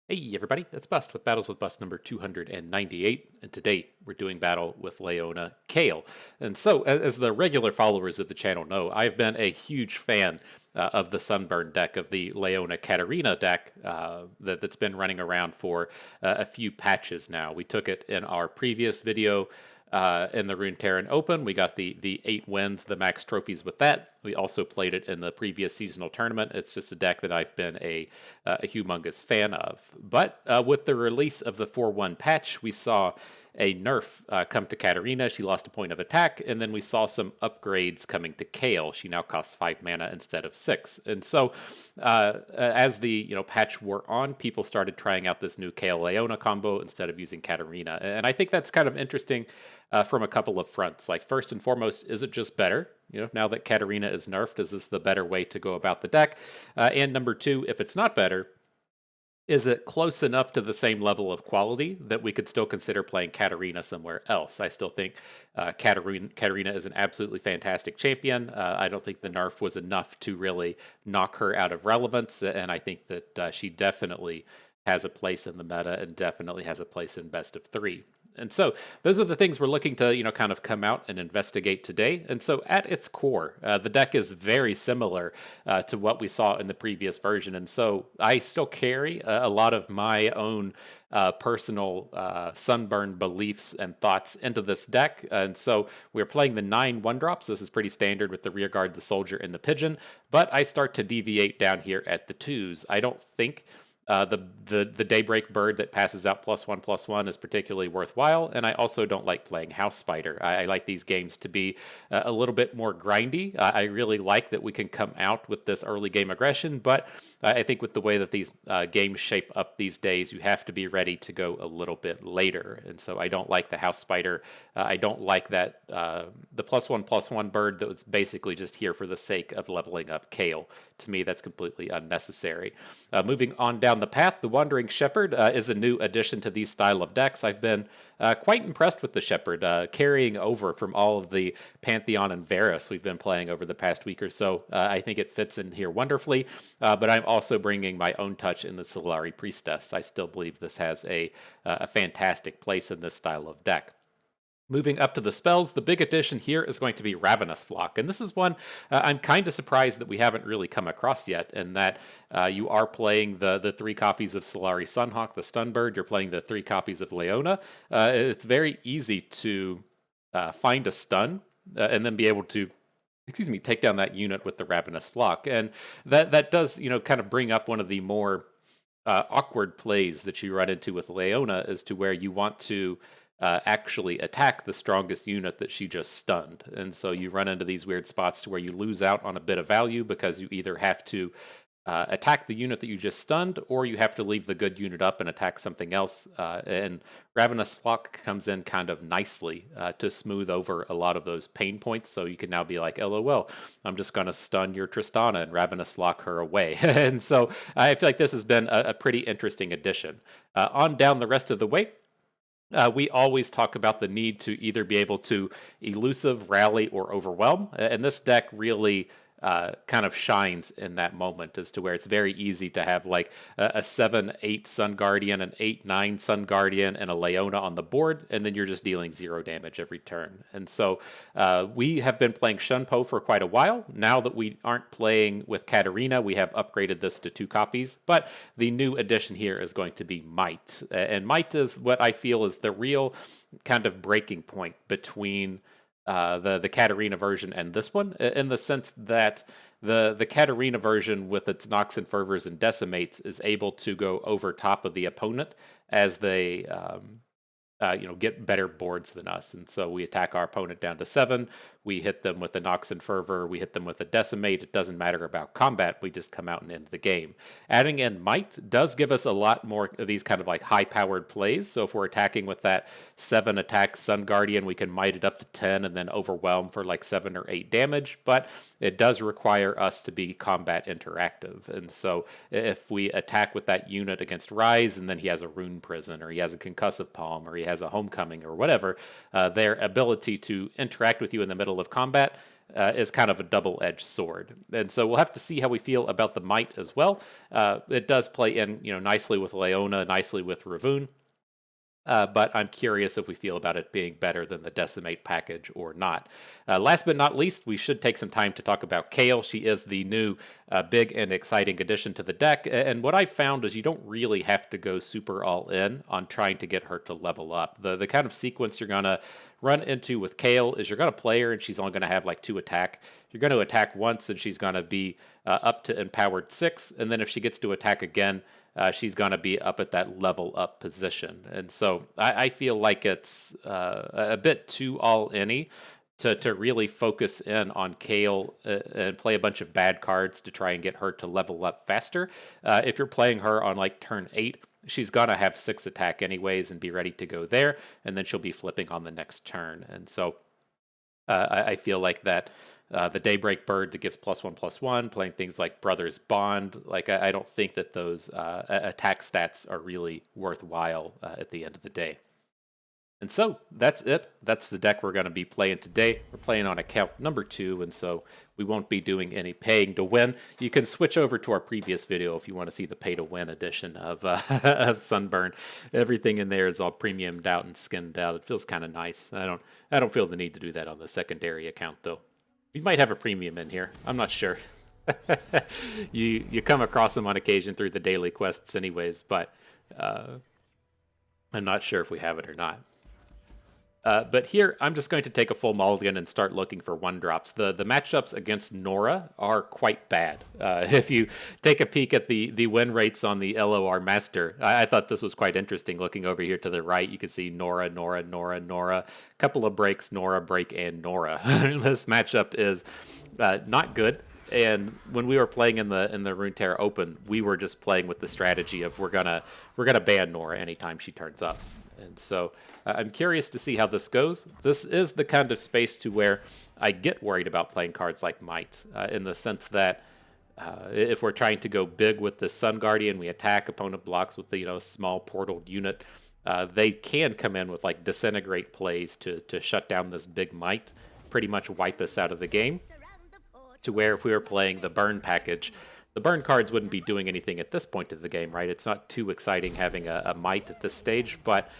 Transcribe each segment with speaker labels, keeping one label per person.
Speaker 1: Hey everybody, it's Bust with Battles with Bust number 298, and today we're doing battle with Leona Kale. And so, as the regular followers of the channel know, I've been a huge fan of the Sunburn deck, of the Leona Katarina deck that's been running around for a few patches now. We took it in our previous video in the Runeterra Open. We got the 8 wins, the max trophies with that. We also played it in the previous seasonal tournament. It's just a deck that I've been a humongous fan of. But with the release of the 4-1 patch, we saw a nerf come to Katarina. She lost a point of attack, and then we saw some upgrades coming to Kayle. She now costs 5 mana instead of 6. And so, as the patch wore on, people started trying out this new Kayle Leona combo instead of using Katarina, and I think that's kind of interesting from a couple of fronts. Like, first and foremost, is it just better? Now that Katarina is nerfed, is this the better way to go about the deck? And number two, if it's not better, is it close enough to the same level of quality that we could still consider playing Katarina somewhere else? I still think Katarina is an absolutely fantastic champion. I don't think the nerf was enough to really knock her out of relevance, and I think that she definitely has a place in the meta and definitely has a place in best of 3. And so those are the things we're looking to, kind of come out and investigate today. And so at its core, the deck is very similar to what we saw in the previous version. And so I still carry a lot of my own personal Sunburn beliefs and thoughts into this deck. And so we're playing the 9 1-drops. This is pretty standard with the Rearguard, the Soldier, and the Pigeon. But I start to deviate down here at the 2s. I don't think the Daybreak bird that passes out +1/+1 is particularly worthwhile, and I also don't like playing House Spider. I like these games to be a little bit more grindy. I really like that we can come out with this early game aggression, but I think with the way that these games shape up these days, you have to be ready to go a little bit later, and so I don't like the House Spider. I don't like that the +1/+1 bird that was basically just here for the sake of leveling up Kayle. To me, that's completely unnecessary. Moving on down the path, the Wandering Shepherd is a new addition to these style of decks. I've been quite impressed with the Shepherd, carrying over from all of the Pantheon and Varus we've been playing over the past week or so. I think it fits in here wonderfully, but I'm also bringing my own touch in the Solari Priestess. I still believe this has a fantastic place in this style of deck. Moving up to the spells, the big addition here is going to be Ravenous Flock, and this is one I'm kind of surprised that we haven't really come across yet, in that you are playing the 3 copies of Solari Sunhawk, the Stunbird, you're playing the 3 copies of Leona. It's very easy to find a stun and then be able to take down that unit with the Ravenous Flock, and that does kind of bring up one of the more awkward plays that you run into with Leona, as to where you want to actually attack the strongest unit that she just stunned. And so you run into these weird spots to where you lose out on a bit of value, because you either have to attack the unit that you just stunned, or you have to leave the good unit up and attack something else. And Ravenous Flock comes in kind of nicely to smooth over a lot of those pain points. So you can now be like, LOL, I'm just going to stun your Tristana and Ravenous Flock her away. And so I feel like this has been a pretty interesting addition. On down the rest of the way, we always talk about the need to either be able to elusive, rally, or overwhelm, and this deck really kind of shines in that moment, as to where it's very easy to have like a 7/8 Sun Guardian, an 8/9 Sun Guardian, and a Leona on the board, and then you're just dealing 0 damage every turn. And so we have been playing Shunpo for quite a while. Now that we aren't playing with Katarina, we have upgraded this to 2 copies, but the new addition here is going to be Might. And Might is what I feel is the real kind of breaking point between the Katarina version and this one, in the sense that the Katarina version, with its Nox and Fervors and Decimates, is able to go over top of the opponent as they get better boards than us. And so we attack our opponent down to 7. We hit them with a Nox and Fervor. We hit them with a Decimate. It doesn't matter about combat. We just come out and end the game. Adding in Might does give us a lot more of these kind of like high-powered plays. So if we're attacking with that 7 attack Sun Guardian, we can Might it up to 10 and then overwhelm for like 7 or 8 damage. But it does require us to be combat interactive. And so if we attack with that unit against Rise, and then he has a Rune Prison, or he has a Concussive Palm, or he has a Homecoming, or whatever, their ability to interact with you in the middle of combat is kind of a double-edged sword. And so we'll have to see how we feel about the Might as well. It does play in, nicely with Leona, nicely with Ravun. But I'm curious if we feel about it being better than the Decimate package or not. Last but not least, we should take some time to talk about Kayle. She is the new big and exciting addition to the deck. And what I've found is you don't really have to go super all in on trying to get her to level up. The kind of sequence you're going to run into with Kayle is you're going to play her and she's only going to have like 2 attack. You're going to attack once and she's going to be up to empowered 6. And then if she gets to attack again, she's going to be up at that level up position. And so I feel like it's a bit too all-in-y to really focus in on Kayle and play a bunch of bad cards to try and get her to level up faster. If you're playing her on like turn 8, she's going to have 6 attack anyways and be ready to go there, and then she'll be flipping on the next turn. And so I feel like that the Daybreak bird that gives +1/+1, playing things like Brothers Bond, like I don't think that those attack stats are really worthwhile at the end of the day. And so that's it. That's the deck we're going to be playing today. We're playing on account number 2, and so we won't be doing any paying to win. You can switch over to our previous video if you want to see the pay to win edition of, of Sunburn. Everything in there is all premiumed out and skinned out. It feels kind of nice. I don't feel the need to do that on the secondary account though. We might have a premium in here. I'm not sure. You come across them on occasion through the daily quests anyways, but I'm not sure if we have it or not. But here, I'm just going to take a full mulligan and start looking for 1-drops. The matchups against Nora are quite bad. If you take a peek at the win rates on the LOR Master, I thought this was quite interesting. Looking over here to the right, you can see Nora, Nora, Nora, Nora. Couple of breaks, Nora, break, and Nora. This matchup is not good. And when we were playing in the Runeterra Open, we were just playing with the strategy of we're gonna ban Nora anytime she turns up. And so I'm curious to see how this goes. This is the kind of space to where I get worried about playing cards like Might, in the sense that if we're trying to go big with the Sun Guardian, we attack, opponent blocks with the small portaled unit. They can come in with like disintegrate plays to shut down this big Might, pretty much wipe us out of the game. To where if we were playing the burn package, the burn cards wouldn't be doing anything at this point of the game, right? It's not too exciting having a Might at this stage, but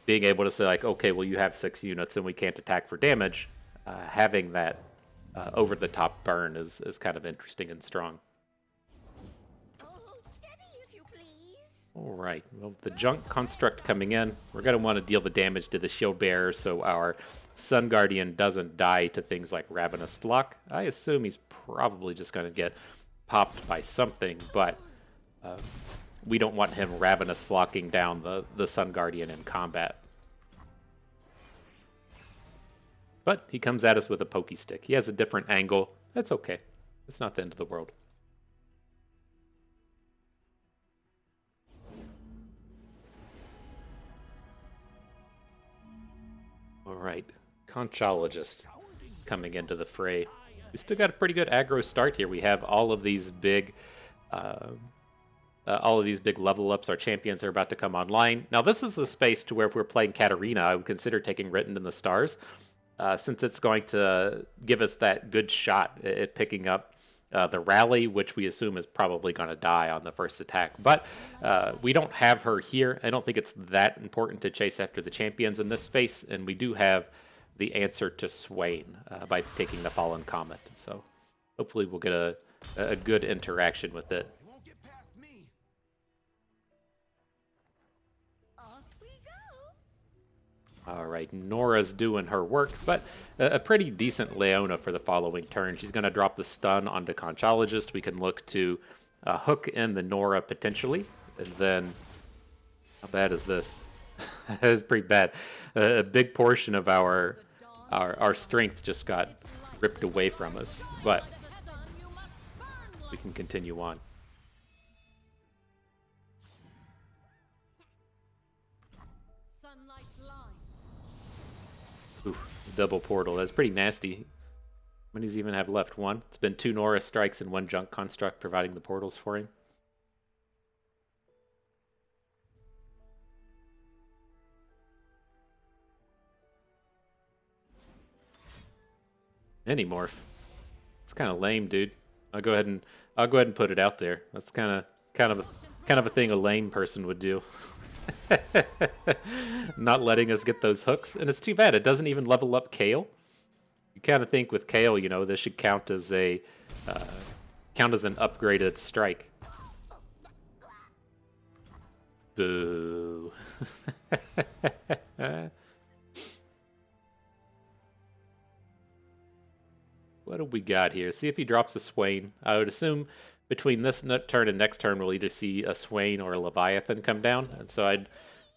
Speaker 1: being able to say like, okay, well you have 6 units and we can't attack for damage, having that over-the-top burn is kind of interesting and strong. All right, well, the junk construct coming in, we're going to want to deal the damage to the shield bearer so our Sun Guardian doesn't die to things like Ravenous Flock. I assume he's probably just going to get popped by something, but we don't want him Ravenous Flocking down the Sun Guardian in combat. But he comes at us with a pokey stick. He has a different angle. That's okay. It's not the end of the world. All right, Conchologist coming into the fray. We still got a pretty good aggro start here. We have all of these big level ups. Our champions are about to come online. Now this is the space to where if we're playing Katarina, I would consider taking Written in the Stars, since it's going to give us that good shot at picking up the rally, which we assume is probably going to die on the first attack. But we don't have her here. I don't think it's that important to chase after the champions in this space, and we do have the answer to Swain by taking the Fallen Comet. So hopefully we'll get a good interaction with it. All right, Nora's doing her work, but a pretty decent Leona for the following turn. She's going to drop the stun onto Conchologist. We can look to hook in the Nora potentially, and then how bad is this? That is pretty bad. A big portion of our strength just got ripped away from us, but we can continue on. Oof, double portal. That's pretty nasty. How many does he even have left? 1. It's been 2 Nora strikes and 1 junk construct providing the portals for him. Any morph. It's kind of lame, dude. I'll go ahead and put it out there. That's kind of a thing a lame person would do. Not letting us get those hooks, and it's too bad it doesn't even level up Kayle. You kind of think with Kayle, you know, this should count as an upgraded strike. Boo. What do we got here? See if he drops a Swain. I would assume between this turn and next turn, we'll either see a Swain or a Leviathan come down. And so I'd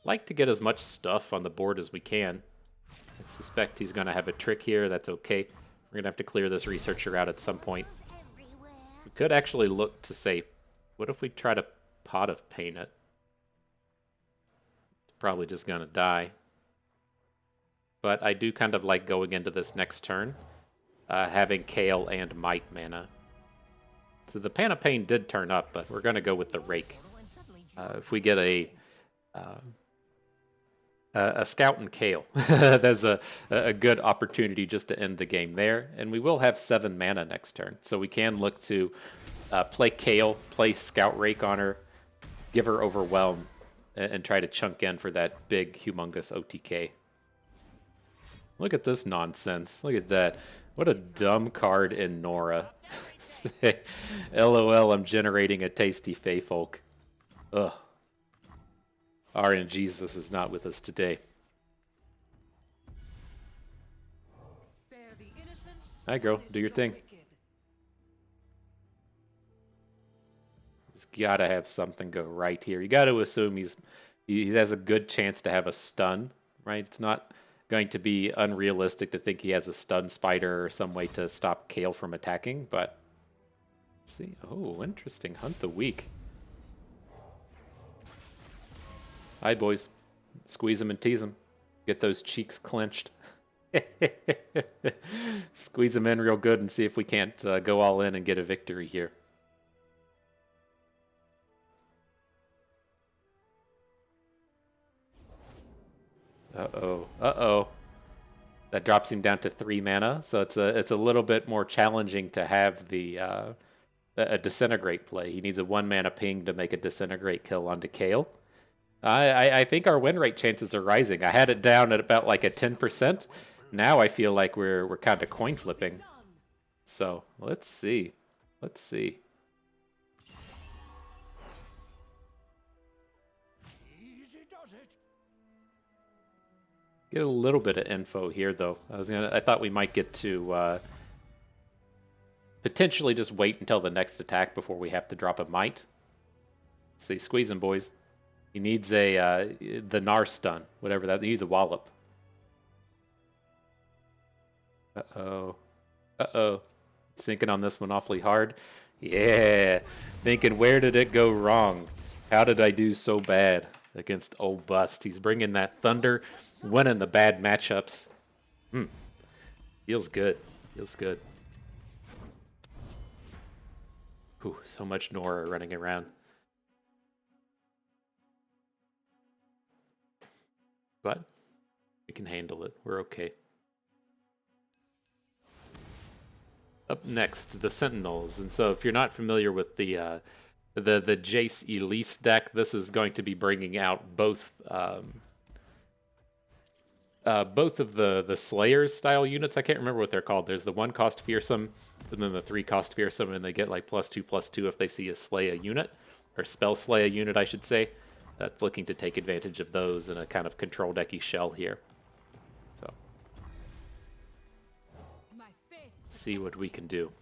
Speaker 1: like to get as much stuff on the board as we can. I suspect he's going to have a trick here. That's okay. We're going to have to clear this Researcher out at some point. We could actually look to say, what if we try to Pot of Pain it? It's probably just going to die. But I do kind of like going into this next turn. Having Kayle and Might mana. So the Pan of Pain did turn up, but we're going to go with the Rake. If we get a Scout and Kayle, that's a good opportunity just to end the game there. And we will have 7 mana next turn, so we can look to play Kayle, play Scout Rake on her, give her Overwhelm, and try to chunk in for that big, humongous OTK. Look at this nonsense. Look at that. What a dumb card in Nora. LOL, I'm generating a tasty Feyfolk. Ugh. RNGesus is not with us today. Hi, girl. Do your thing. Just gotta have something go right here. You gotta assume he has a good chance to have a stun, right? It's not going to be unrealistic to think he has a stun spider or some way to stop Kayle from attacking, but let's see. Oh, interesting. Hunt the weak. Hi, boys. Squeeze them and tease them. Get those cheeks clenched. Squeeze them in real good and see if we can't go all in and get a victory here. Uh-oh. Uh-oh. That drops him down to 3 mana, so it's a little bit more challenging to have the a Disintegrate play. He needs a 1 mana ping to make a Disintegrate kill onto Kayle. I think our win rate chances are rising. I had it down at about like a 10%. Now I feel like we're kind of coin flipping. So let's see. Let's see. Get a little bit of info here, though. I thought we might get to potentially just wait until the next attack before we have to drop a Might. Let's see, squeeze him, boys. He needs the Gnar stun, whatever that. He needs a wallop. Uh-oh. Uh-oh. Thinking on this one awfully hard. Yeah. Thinking, where did it go wrong? How did I do so bad against old Bust? He's bringing that Thunder, winning the bad matchups. Feels good. Feels good. Whew, so much Nora running around. But we can handle it. We're okay. Up next, the Sentinels. And so if you're not familiar with the Jace Elise deck, this is going to be bringing out both of the Slayers style units. I can't remember what they're called. There's the 1-cost Fearsome, and then the 3-cost Fearsome, and they get like +2/+2 if they see a slay a unit, or spell slay a unit, I should say. That's looking to take advantage of those in a kind of control decky shell here. So let's see what we can do.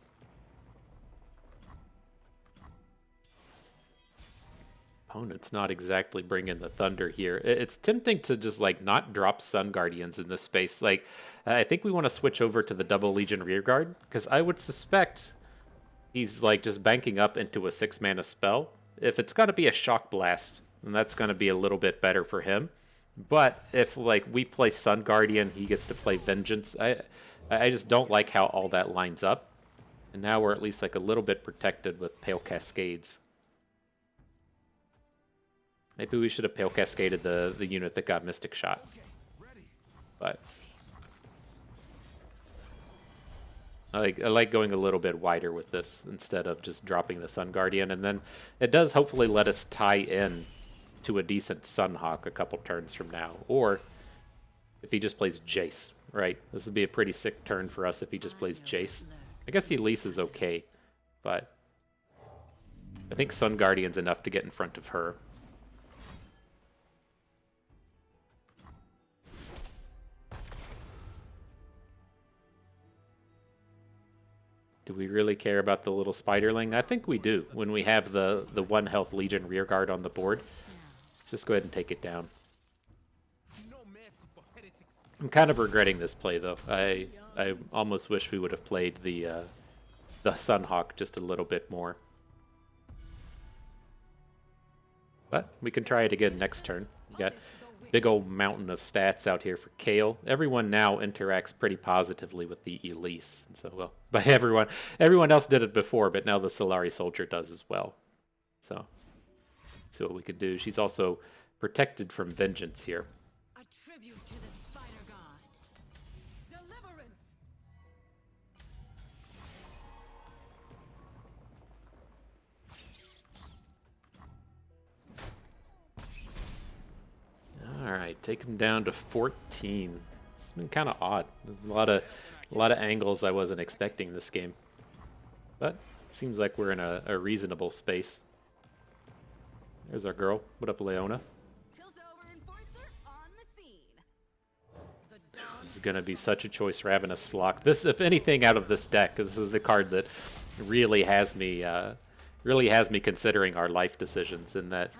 Speaker 1: Opponent's not exactly bringing the thunder here. It's tempting to just like not drop Sun Guardians in this space. Like, I think we want to switch over to the Double Legion Rearguard, because I would suspect he's like just banking up into a 6-mana spell. If it's going to be a Shock Blast, then that's going to be a little bit better for him. But if like we play Sun Guardian, he gets to play Vengeance. I just don't like how all that lines up. And now we're at least like a little bit protected with Pale Cascades. Maybe we should have Pale Cascaded the unit that got Mystic Shot. But I like going a little bit wider with this instead of just dropping the Sun Guardian, and then it does hopefully let us tie in to a decent Sunhawk a couple turns from now, or if he just plays Jace, right? This would be a pretty sick turn for us if he just plays Jace. I guess the Elise is okay, but I think Sun Guardian's enough to get in front of her. Do we really care about the little spiderling? I think we do when we have the 1 health Legion rearguard on the board. Let's just go ahead and take it down. I'm kind of regretting this play though. I almost wish we would have played the Sunhawk just a little bit more. But we can try it again next turn. We got big old mountain of stats out here for Kayle. Everyone now interacts pretty positively with the Elise. And so, well, by everyone else did it before, but now the Solari Soldier does as well. So, see what we can do. She's also protected from Vengeance here.
Speaker 2: A tribute to the Spider God. Deliverance.
Speaker 1: All right, take him down to 14. It's been kind of odd. There's a lot of angles I wasn't expecting this game, but it seems like we're in a reasonable space. There's our girl. What up, Leona? This is gonna be such a choice, Ravenous Flock. This, if anything, out of this deck, this is the card that really has me considering our life decisions. In that,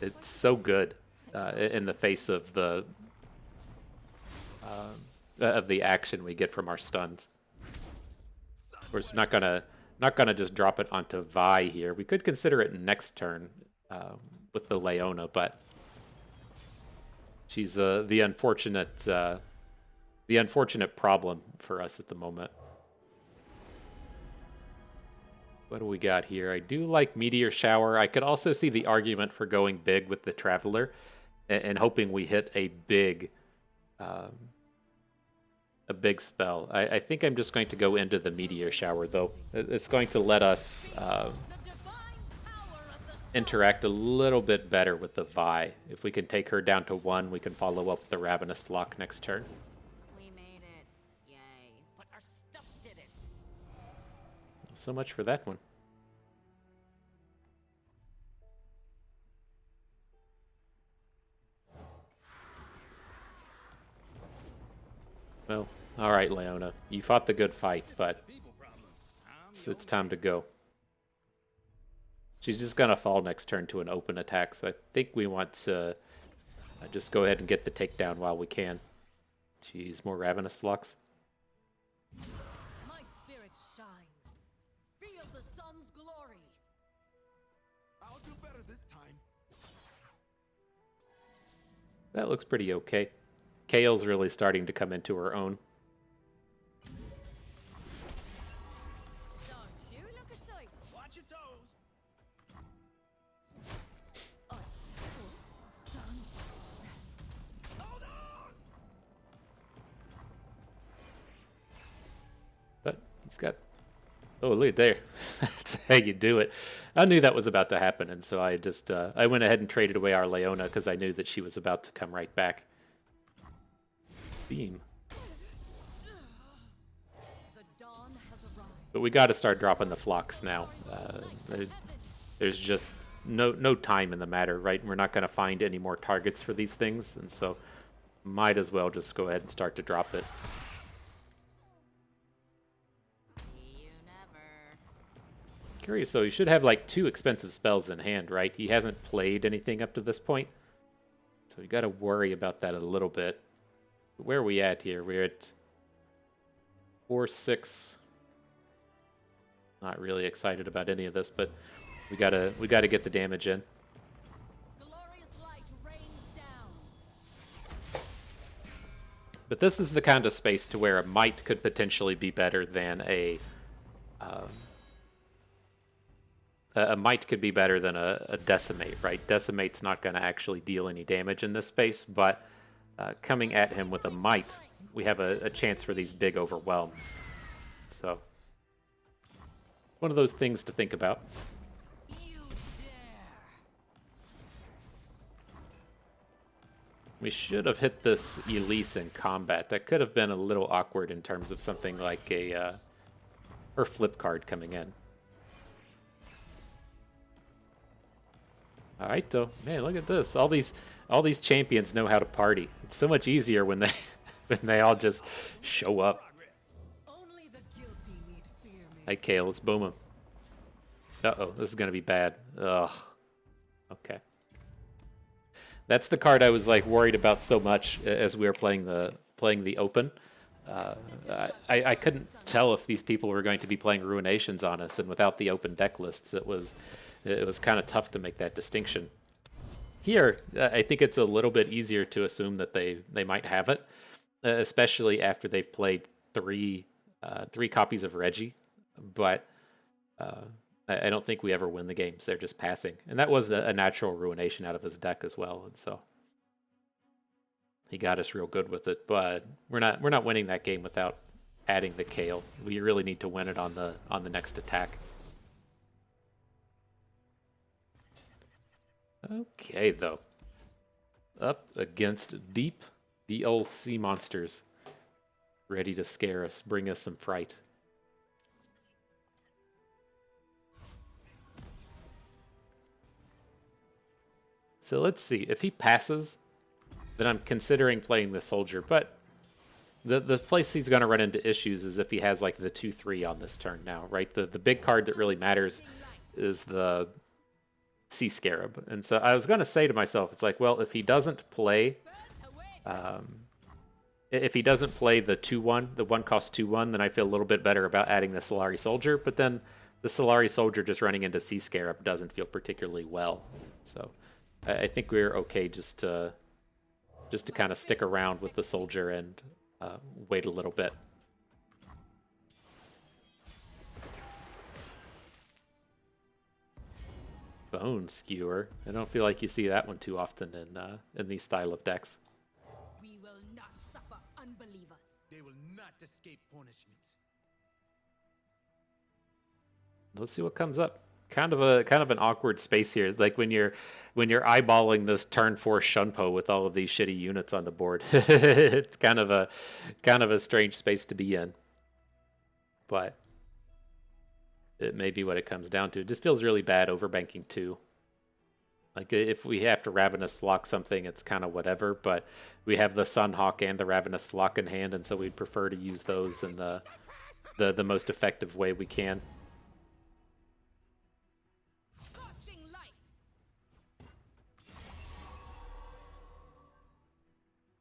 Speaker 1: it's so good. In the face of the action we get from our stuns. Of course, not gonna just drop it onto Vi here. We could consider it next turn with the Leona, but she's the unfortunate problem for us at the moment. What do we got here? I do like Meteor Shower. I could also see the argument for going big with the Traveler and hoping we hit a big spell. I think I'm just going to go into the Meteor Shower, though. It's going to let us interact a little bit better with the Vi. If we can take her down to 1, we can follow up with the Ravenous Flock next turn.
Speaker 2: We made it. Yay. But our stuff did it.
Speaker 1: So much for that one. Well, all right, Leona. You fought the good fight, but it's time to go. She's just going to fall next turn to an open attack, so I think we want to just go ahead and get the takedown while we can. Jeez, more Ravenous Flocks.
Speaker 2: My spirit shines. Feel the sun's glory.
Speaker 3: I'll do better this time.
Speaker 1: That looks pretty okay. Kayle's really starting to come into her own.
Speaker 2: Don't you look a sight.
Speaker 3: Watch your toes. Hold on.
Speaker 1: But he's got... Oh, look there. That's how you do it. I knew that was about to happen, and so I just I went ahead and traded away our Leona because I knew that she was about to come right back. Beam.
Speaker 2: The dawn has arrived.
Speaker 1: But we got to start dropping the flocks now. There's just no time in the matter, right? We're not going to find any more targets for these things, and so might as well just go ahead and start to drop it.
Speaker 2: You never.
Speaker 1: Curious though, he should have like 2 expensive spells in hand, right? He hasn't played anything up to this point, so you got to worry about that a little bit. Where are we at here? We're at 4-6. Not really excited about any of this, but we gotta get the damage in.
Speaker 2: Glorious light rains down.
Speaker 1: But this is the kind of space to where a might could potentially be better than a might could be better than a decimate, right? Decimate's not going to actually deal any damage in this space, but coming at him with a might, we have a chance for these big overwhelms. So one of those things to think about.
Speaker 2: You dare.
Speaker 1: We should have hit this Elise in combat. That could have been a little awkward in terms of something like a her flip card coming in. All right, though, man, look at this. All these champions know how to party. It's so much easier when they when they all just show up.
Speaker 2: Only the guilty need fear me.
Speaker 1: Hey, Kayle, let's boom him. Uh-oh, this is gonna be bad. Ugh. Okay. That's the card I was like worried about so much as we were playing the Open. I couldn't tell if these people were going to be playing Ruinations on us, and without the Open deck lists, it was kind of tough to make that distinction. Here, I think it's a little bit easier to assume that they might have it, especially after they've played three copies of Reggie, but I don't think we ever win the games. They're just passing. And that was a natural Ruination out of his deck as well. And so he got us real good with it. But we're not winning that game without adding the Kayle. We really need to win it on the next attack. Okay, though. Up against Deep, the old sea monsters. Ready to scare us, bring us some fright. So let's see. If he passes, then I'm considering playing the soldier. But the place he's going to run into issues is if he has like the 2/3 on this turn now, right? The big card that really matters is the Sea Scarab. And so I was going to say to myself, it's like, well, if he doesn't play, if he doesn't play the 2/1, the 1-cost 2/1, then I feel a little bit better about adding the Solari Soldier. But then the Solari Soldier just running into Sea Scarab doesn't feel particularly well. So I think we're okay just to kind of stick around with the soldier and wait a little bit. Bone Skewer. I don't feel like you see that one too often in these style of decks.
Speaker 2: We will not suffer unbelievers.
Speaker 3: They will not escape punishment.
Speaker 1: Let's see what comes up. Kind of an awkward space here. It's like when you're eyeballing this turn 4 Shunpo with all of these shitty units on the board. It's kind of a strange space to be in. But it may be what it comes down to. It just feels really bad overbanking 2. Like if we have to Ravenous Flock something, it's kind of whatever, but we have the Sunhawk and the Ravenous Flock in hand, and so we'd prefer to use those in the most effective way we can.
Speaker 2: Scorching light.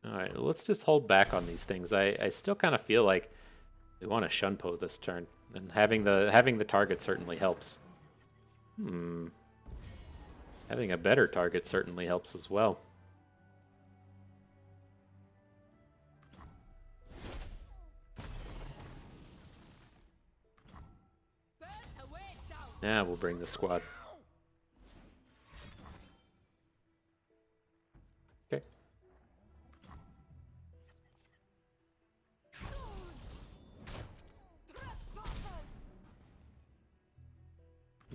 Speaker 1: Alright, let's just hold back on these things. I still kind of feel like we want to Shunpo this turn, and having the target certainly helps. Having a better target certainly helps as well.
Speaker 2: Burn away down.
Speaker 1: Yeah, we'll bring the squad. Okay.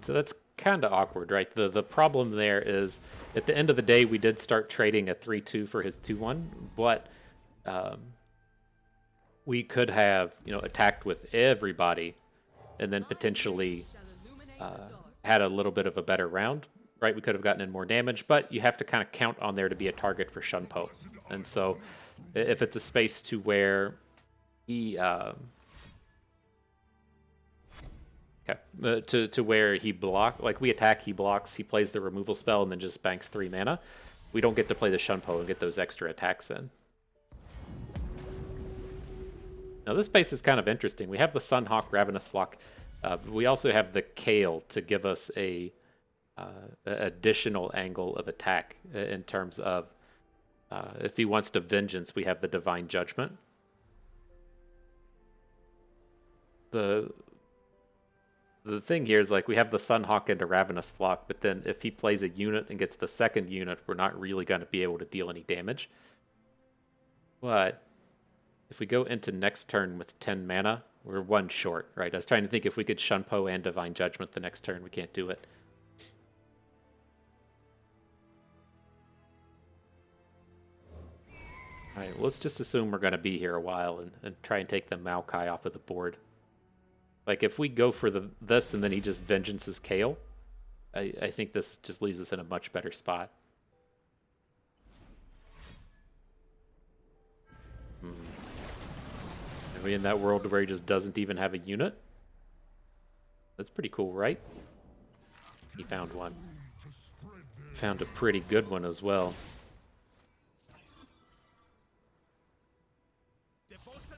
Speaker 1: So that's kind of awkward, right? The problem there is, at the end of the day, we did start trading a 3/2 for his 2/1, but we could have, attacked with everybody, and then potentially had a little bit of a better round, right? We could have gotten in more damage, but you have to kind of count on there to be a target for Shunpo, and so if it's a space to where he to where he like we attack, he blocks, he plays the removal spell, and then just banks 3 mana. We don't get to play the Shunpo and get those extra attacks in. Now this space is kind of interesting. We have the Sunhawk, Ravenous Flock. We also have the Kayle to give us a additional angle of attack in terms of if he wants to Vengeance, we have the Divine Judgment. The thing here is, like, we have the Sunhawk into Ravenous Flock, but then if he plays a unit and gets the second unit, we're not really going to be able to deal any damage. But if we go into next turn with 10 mana, we're one short, right? I was trying to think if we could Shunpo and Divine Judgment the next turn. We can't do it. Alright, well, let's just assume we're going to be here a while and try and take the Maokai off of the board. Like, if we go for this and then he just vengeances Kayle, I think this just leaves us in a much better spot. Are we in that world where he just doesn't even have a unit? That's pretty cool, right? He found one. Found a pretty good one as well.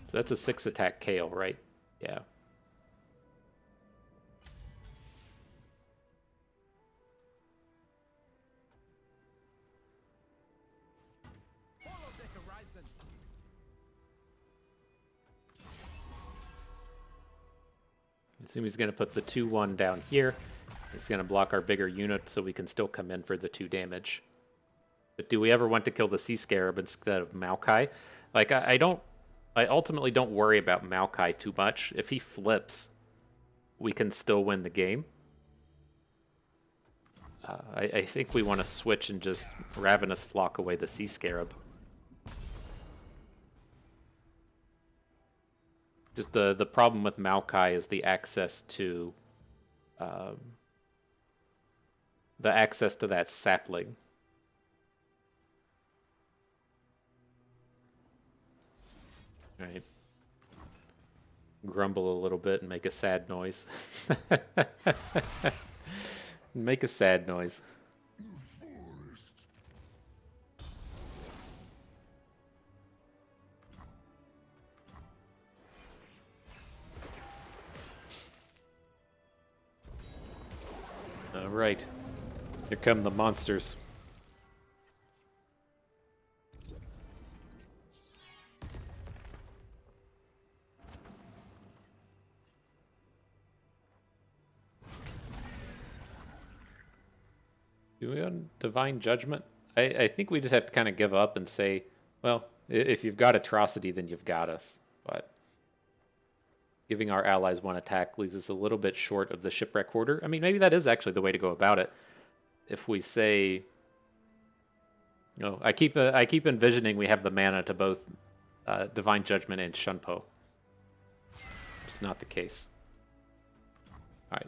Speaker 1: So that's a 6-attack Kayle, right? Yeah. I assume he's going to put the 2-1 down here. He's going to block our bigger unit so we can still come in for the 2 damage. But do we ever want to kill the Sea Scarab instead of Maokai? Like, I ultimately don't worry about Maokai too much. If he flips, we can still win the game. I think we want to switch and just Ravenous Flock away the Sea Scarab. Just the problem with Maokai is the access to that sapling. All right. Grumble a little bit and make a sad noise. Make a sad noise. All right. Here come the monsters. Do we want Divine Judgment? I think we just have to kind of give up and say, well, if you've got Atrocity, then you've got us. But giving our allies 1 attack leaves us a little bit short of the Shipwreck Hoarder. I mean, maybe that is actually the way to go about it. If we say, I keep envisioning we have the mana to both Divine Judgment and Shunpo. It's not the case. All right.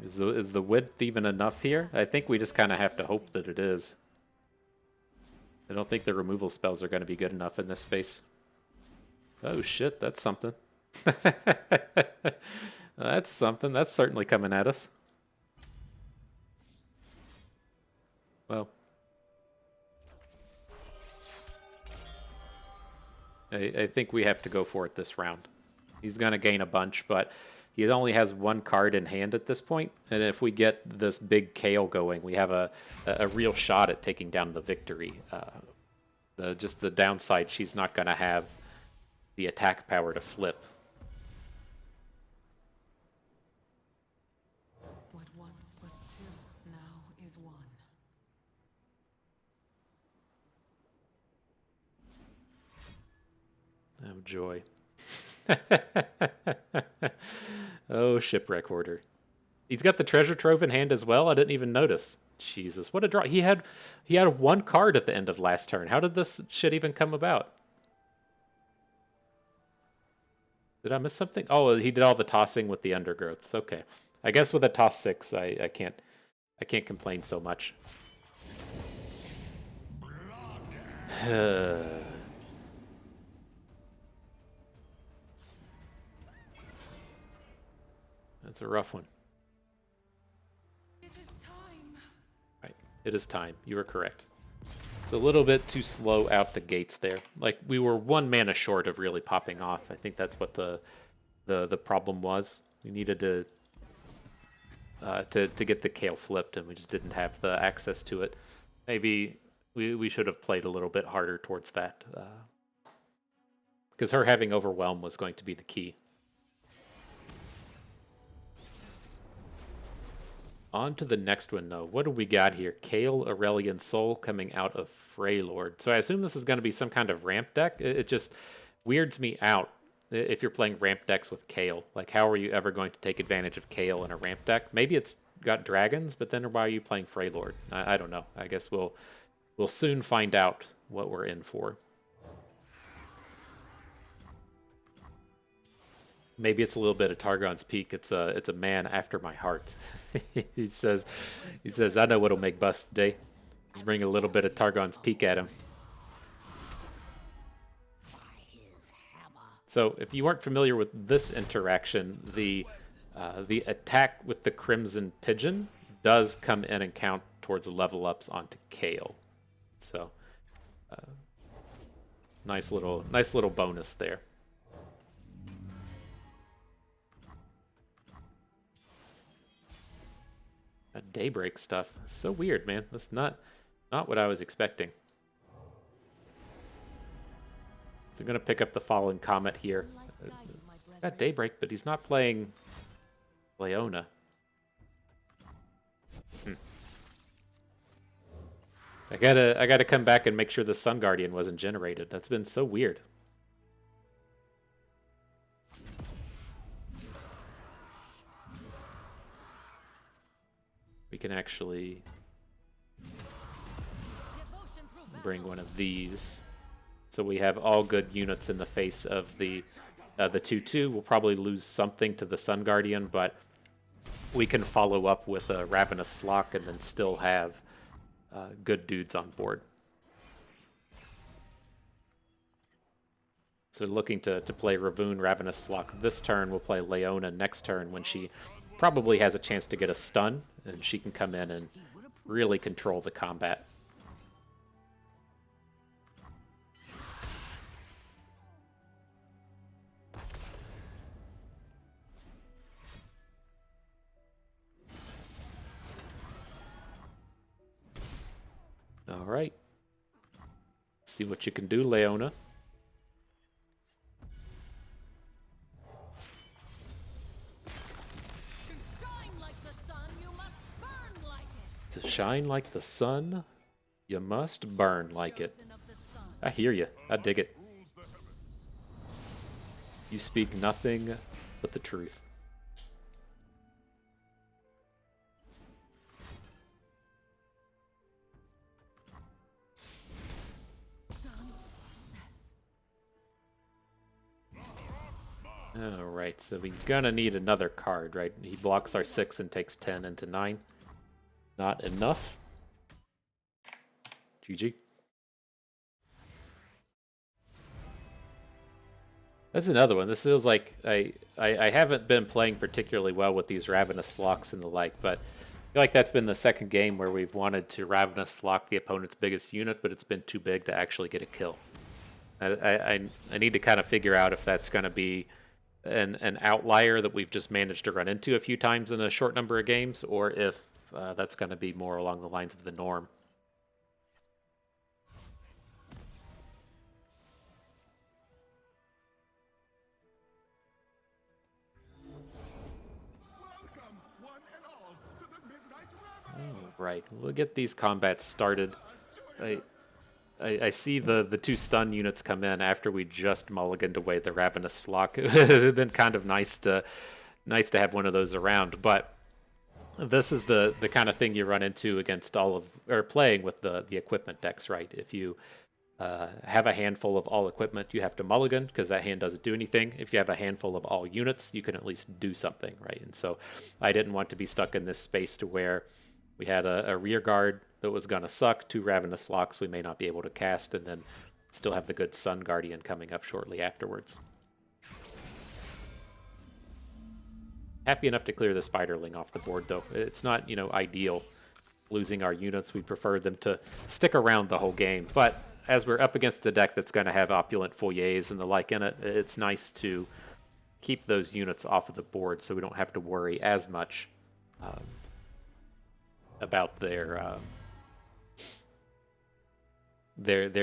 Speaker 1: Is the width even enough here? I think we just kind of have to hope that it is. I don't think the removal spells are going to be good enough in this space. Oh shit, that's something. That's something. That's certainly coming at us. Well. I think we have to go for it this round. He's going to gain a bunch, but he only has 1 card in hand at this point, and if we get this big Kayle going, we have a real shot at taking down the victory. Just the downside, she's not going to have the attack power to flip.
Speaker 2: What once was 2 now is 1.
Speaker 1: Oh, joy. Oh, Shipwreck Hoarder. He's got the treasure trove in hand as well. I didn't even notice. Jesus, what a draw. He had 1 card at the end of last turn. How did this shit even come about? Did I miss something? Oh, he did all the tossing with the undergrowths. Okay. I guess with a toss 6, I can't complain so much. That's a rough one.
Speaker 2: It is time.
Speaker 1: Right. It is time. You are correct. It's a little bit too slow out the gates there. Like, we were 1 mana short of really popping off. I think that's what the problem was. We needed to get the Kayle flipped, and we just didn't have the access to it. Maybe we should have played a little bit harder towards that. Because her having Overwhelm was going to be the key. On to the next one, though. What do we got here? Kayle Aurelian Soul coming out of Freylord. So I assume this is going to be some kind of ramp deck. It just weirds me out if you're playing ramp decks with Kayle. Like, how are you ever going to take advantage of Kayle in a ramp deck? Maybe it's got dragons, but then why are you playing Freylord? I don't know. I guess we'll soon find out what we're in for. Maybe it's a little bit of Targon's Peak. It's a man after my heart. he says, I know what'll make bust today. Just bring a little bit of Targon's Peak at him. So if you weren't familiar with this interaction, the attack with the Crimson Pigeon does come in and count towards level ups onto Kayle. So nice little bonus there. Daybreak stuff. So weird, man. That's not what I was expecting. So I'm going to pick up the Fallen Comet here. Got Daybreak, but he's not playing Leona. I gotta come back and make sure the Sun Guardian wasn't generated. That's been so weird. We can actually bring one of these. So we have all good units in the face of the 2/2. We'll probably lose something to the Sun Guardian, but we can follow up with a Ravenous Flock and then still have good dudes on board. So looking to play Ravoon Ravenous Flock this turn. We'll play Leona next turn when she probably has a chance to get a stun, and she can come in and really control the combat. All right. See what you can do, Leona. To shine like the sun, you must burn like it. I hear you. I dig it. You speak nothing but the truth. Alright, so he's gonna need another card, right? He blocks our 6 and takes 10 into 9. Not enough. GG. That's another one. This feels like I haven't been playing particularly well with these Ravenous Flocks and the like, but I feel like that's been the second game where we've wanted to Ravenous Flock the opponent's biggest unit, but it's been too big to actually get a kill. I need to kind of figure out if that's going to be an outlier that we've just managed to run into a few times in a short number of games, or if that's going to be more along the lines of the norm. Right, we'll get these combats started. I see the 2 stun units come in after we just mulliganed away the Ravenous Flock. It would have been kind of nice to have one of those around, but this is the kind of thing you run into against playing with the equipment decks, right? If you have a handful of all equipment, you have to mulligan because that hand doesn't do anything. If you have a handful of all units, you can at least do something, right? And so I didn't want to be stuck in this space to where we had a rear guard that was going to suck, 2 Ravenous Flocks we may not be able to cast, and then still have the good Sun Guardian coming up shortly afterwards. Happy enough to clear the Spiderling off the board, though. It's not, ideal losing our units. We prefer them to stick around the whole game. But as we're up against a deck that's going to have opulent foyers and the like in it, it's nice to keep those units off of the board so we don't have to worry as much about their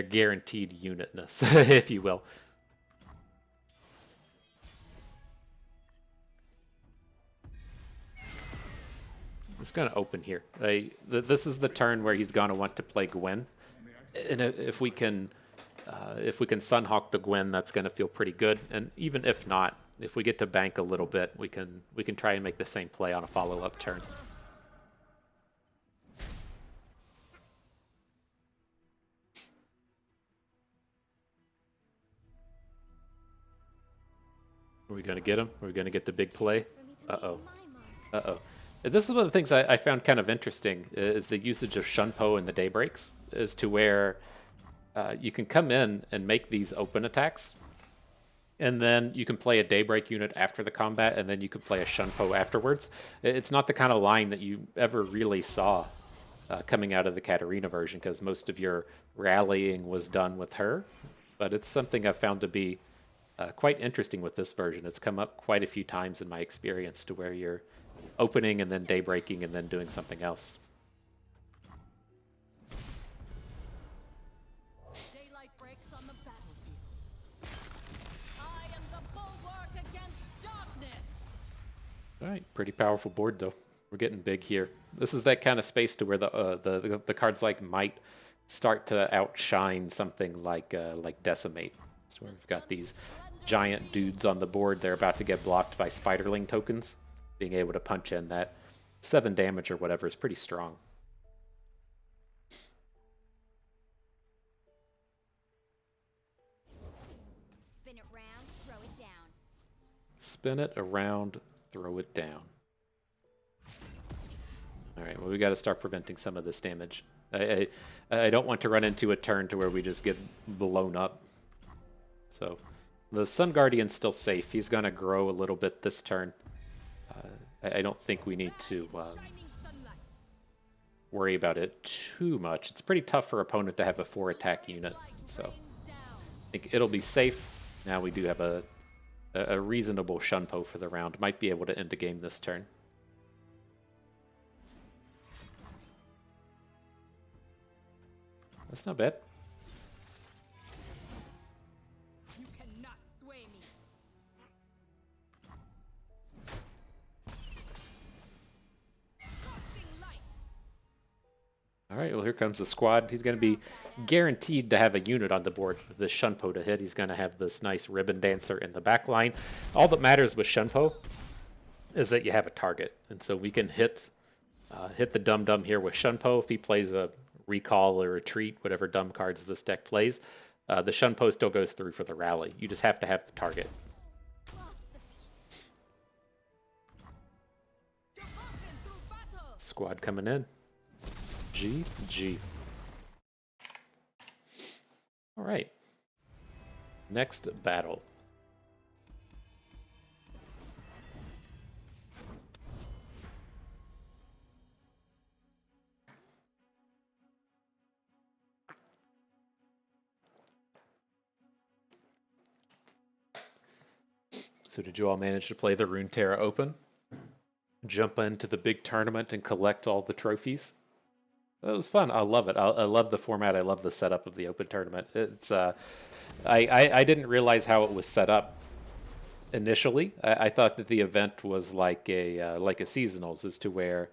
Speaker 1: guaranteed unitness, if you will. He's going to open here. This is the turn where he's going to want to play Gwen, and if we can Sunhawk the Gwen, that's going to feel pretty good. And even if not, if we get to bank a little bit, we can try and make the same play on a follow-up turn. Are we going to get him? Are we going to get the big play? Uh-oh. Uh-oh. This is one of the things I found kind of interesting, is the usage of Shunpo in the Daybreaks, as to where you can come in and make these open attacks, and then you can play a Daybreak unit after the combat, and then you can play a Shunpo afterwards. It's not the kind of line that you ever really saw coming out of the Katarina version, because most of your rallying was done with her, but it's something I've found to be quite interesting with this version. It's come up quite a few times in my experience to where you're opening and then daybreaking and then doing something else.
Speaker 2: Daylight breaks on the battlefield. I am the bulwark against darkness.
Speaker 1: All right, pretty powerful board though. We're getting big here. This is that kind of space to where the cards like might start to outshine something like Decimate. So we've got these giant dudes on the board. They're about to get blocked by Spiderling tokens. Being able to punch in that 7 damage or whatever is pretty strong.
Speaker 4: Spin it round, throw it down.
Speaker 1: Spin it around, throw it down. All right, well, we got to start preventing some of this damage. I don't want to run into a turn to where we just get blown up. So the Sun Guardian's still safe. He's going to grow a little bit this turn. I don't think we need to worry about it too much. It's pretty tough for an opponent to have a 4-attack unit, so I think it'll be safe. Now we do have a reasonable Shunpo for the round. Might be able to end the game this turn. That's not bad.
Speaker 2: You cannot sway me. Scorching light.
Speaker 1: All right, well, here comes the squad. He's going to be guaranteed to have a unit on the board for this Shunpo to hit. He's going to have this nice ribbon dancer in the back line. All that matters with Shunpo is that you have a target. And so we can hit the Dum-Dum here with Shunpo. If he plays a Recall or Retreat, whatever dumb cards this deck plays, the Shunpo still goes through for the rally. You just have to have the target. Squad coming in. GG. All right. Next battle. So did you all manage to play the Runeterra Open? Jump into the big tournament and collect all the trophies? It was fun. I love it. I love the format. I love the setup of the Open tournament. It's I didn't realize how it was set up initially. I thought that the event was like a seasonals, as to where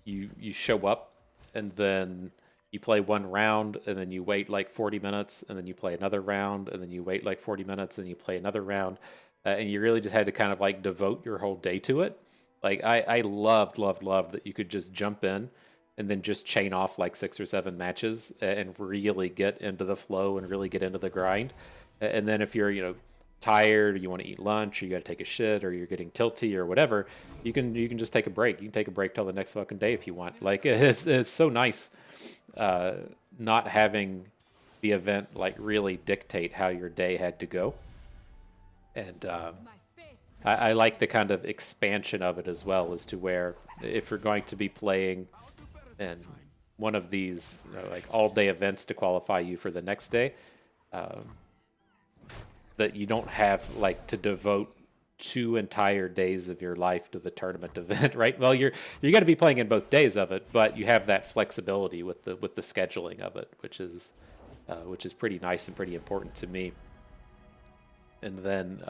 Speaker 1: you show up and then you play one round and then you wait like 40 minutes and then you play another round and then you wait like 40 minutes and you play another round. And you really just had to kind of like devote your whole day to it. Like I loved that you could just jump in and then just chain off like 6 or 7 matches and really get into the flow and really get into the grind. And then if you're, tired, or you want to eat lunch, or you got to take a shit, or you're getting tilty or whatever, you can just take a break. You can take a break till the next fucking day if you want. Like it's so nice not having the event like really dictate how your day had to go. And I like the kind of expansion of it as well, as to where if you're going to be playing in one of these like all-day events to qualify you for the next day, that you don't have like to devote 2 entire days of your life to the tournament event, right? Well, you're going to be playing in both days of it, but you have that flexibility with the scheduling of it, which is pretty nice and pretty important to me. And then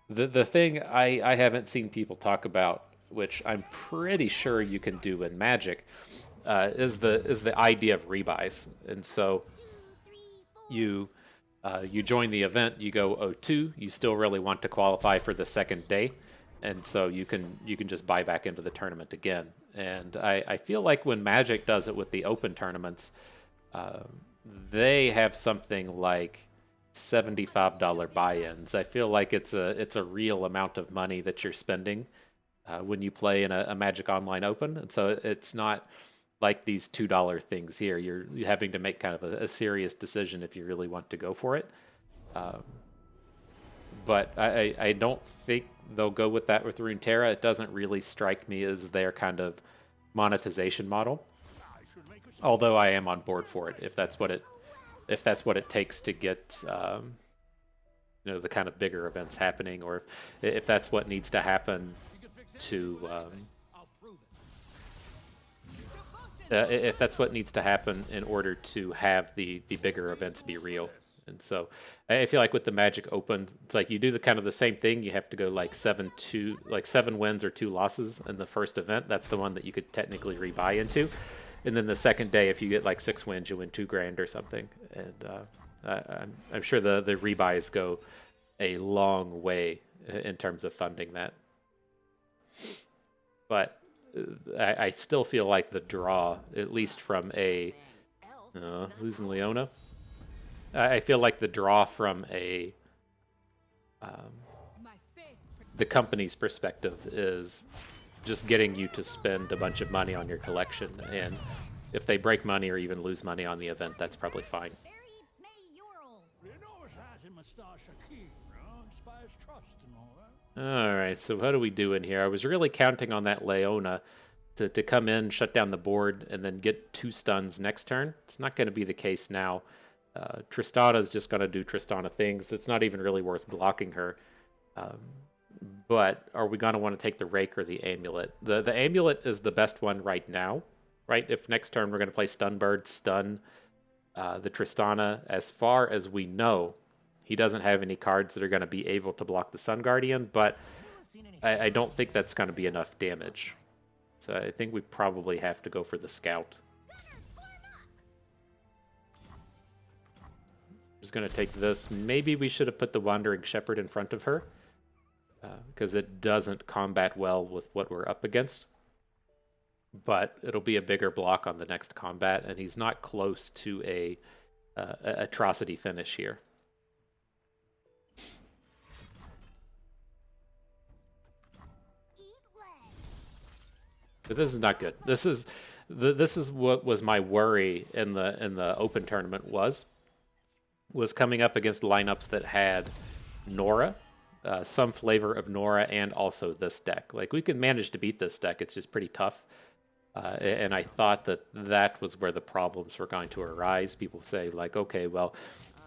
Speaker 1: the thing I haven't seen people talk about which I'm pretty sure you can do in Magic, is the idea of rebuys. And so you you join the event, you go 0-2, you still really want to qualify for the second day, and so you can just buy back into the tournament again. And I feel like when Magic does it with the open tournaments, they have something like $75 buy-ins. I feel like it's a real amount of money that you're spending when you play in a Magic Online Open, and so it's not like these $2 things here. You're having to make kind of a serious decision if you really want to go for it. But I don't think they'll go with that with Runeterra. It doesn't really strike me as their kind of monetization model. Although I am on board for it if that's what it takes to get the kind of bigger events happening, or if that's what needs to happen to if that's what needs to happen in order to have the bigger events be real. And so I feel like with the Magic Open, it's like you do the kind of the same thing. You have to go like 7 wins or 2 losses in the first event. That's the one that you could technically rebuy into. And then the second day, if you get like 6 wins, you win $2,000 or something. And I'm sure the rebuys go a long way in terms of funding that. But I still feel like the draw, at least from a who's in Leona? I feel like the draw from the company's perspective is just getting you to spend a bunch of money on your collection, and if they break money or even lose money on the event, that's probably fine. Alright, so what do we do in here? I was really counting on that Leona to come in, shut down the board, and then get 2 stuns next turn. It's not going to be the case now. Tristana's just going to do Tristana things. It's not even really worth blocking her. But are we going to want to take the Rake or the Amulet? The Amulet is the best one right now, right? If next turn we're going to play Sunbird, stun the Tristana, as far as we know, he doesn't have any cards that are going to be able to block the Sun Guardian, but I don't think that's going to be enough damage. So I think we probably have to go for the Scout. Just going to take this. Maybe we should have put the Wandering Shepherd in front of her, because it doesn't combat well with what we're up against. But it'll be a bigger block on the next combat, and he's not close to a atrocity finish here. But this is not good. This is what was my worry in the open tournament was coming up against lineups that had Nora, some flavor of Nora, and also this deck. Like, we can manage to beat this deck. It's just pretty tough. And I thought that was where the problems were going to arise. People say, like, okay, well,